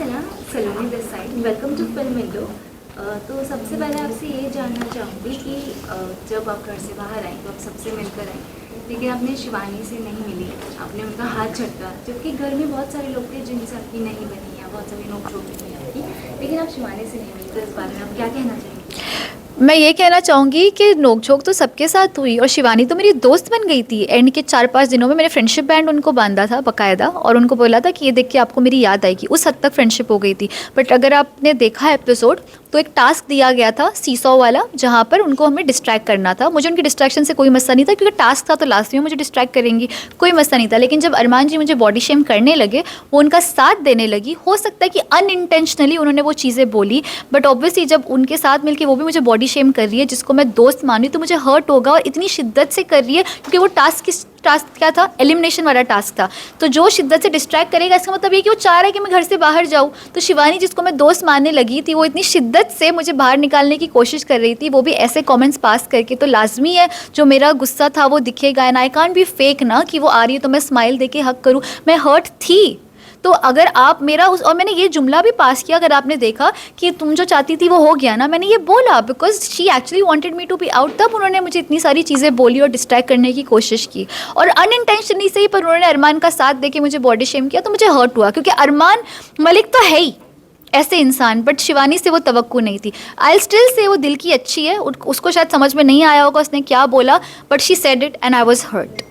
सलाम, Saloni this side. Welcome to film window. तो सबसे पहले आपसे ये जानना चाहूँगी कि जब आप घर से बाहर आई तो आप सबसे मिलकर आई, लेकिन आपने शिवानी से नहीं मिली, आपने उनका हाथ झटका, जबकि घर में बहुत सारे लोग थे जिनसे आपकी नहीं बनी या बहुत सारी नोक झोंक हुई आपकी, लेकिन आप शिवानी से नहीं मिली। तो इस बारे में आप क्या कहना चाहेंगे? मैं ये कहना चाहूँगी कि नोक-झोंक तो सबके साथ हुई और शिवानी तो मेरी दोस्त बन गई थी। एंड के 4-5 दिनों में मैंने फ्रेंडशिप बैंड उनको बाँधा था बाकायदा और उनको बोला था कि ये देख के आपको मेरी याद आएगी। उस हद तक फ्रेंडशिप हो गई थी। बट अगर आपने देखा एपिसोड तो एक टास्क दिया गया था सीसॉ वाला, जहाँ पर उनको हमें डिस्ट्रैक्ट करना था। मुझे उनकी डिस्ट्रैक्शन से कोई मसला नहीं था क्योंकि टास्क था तो लास्ट में मुझे डिस्ट्रैक्ट करेंगी, कोई मसला नहीं था। लेकिन जब अरमान जी मुझे बॉडी शेम करने लगे, वो उनका साथ देने लगी, हो सकता है कि अनइंटेंशनली उन्होंने वो चीज़ें बोली, बट ऑब्वियसली जब उनके साथ मिलकर वो भी मुझे बॉडी शेम कर रही है जिसको मैं दोस्त मानी, तो मुझे हर्ट होगा। और इतनी शिद्दत से कर रही है क्योंकि वो टास्क क्या था, एलिमिनेशन वाला टास्क था। तो जो शिद्दत से डिस्ट्रैक्ट करेगा इसका मतलब ये कि वो चाह रहा है कि मैं घर से बाहर जाऊँ। तो शिवानी जिसको मैं दोस्त मानने लगी थी, वो इतनी शिद्दत से मुझे बाहर निकालने की कोशिश कर रही थी, वो भी ऐसे कमेंट्स पास करके। तो लाजमी है जो मेरा गुस्सा था वो दिखेगा। And I can't be fake ना कि वो आ रही है तो मैं स्माइल देके हक करूँ। मैं हर्ट थी। तो अगर आप मेरा और मैंने ये जुमला भी पास किया, अगर आपने देखा कि तुम जो चाहती थी वो हो गया ना, मैंने ये बोला because she actually wanted me to be out. तब उन्होंने मुझे इतनी सारी चीज़ें बोली और डिस्ट्रैक्ट करने की कोशिश की, और अनइंटेंशनली से ही पर उन्होंने अरमान का साथ देके मुझे बॉडी शेम किया। तो मुझे हर्ट हुआ क्योंकि अरमान मलिक तो है ही ऐसे इंसान, बट शिवानी से वो तवक्को नहीं थी। आई स्टिल से वो दिल की अच्छी है, उसको शायद समझ में नहीं आया होगा उसने क्या बोला, but she said it and I was hurt.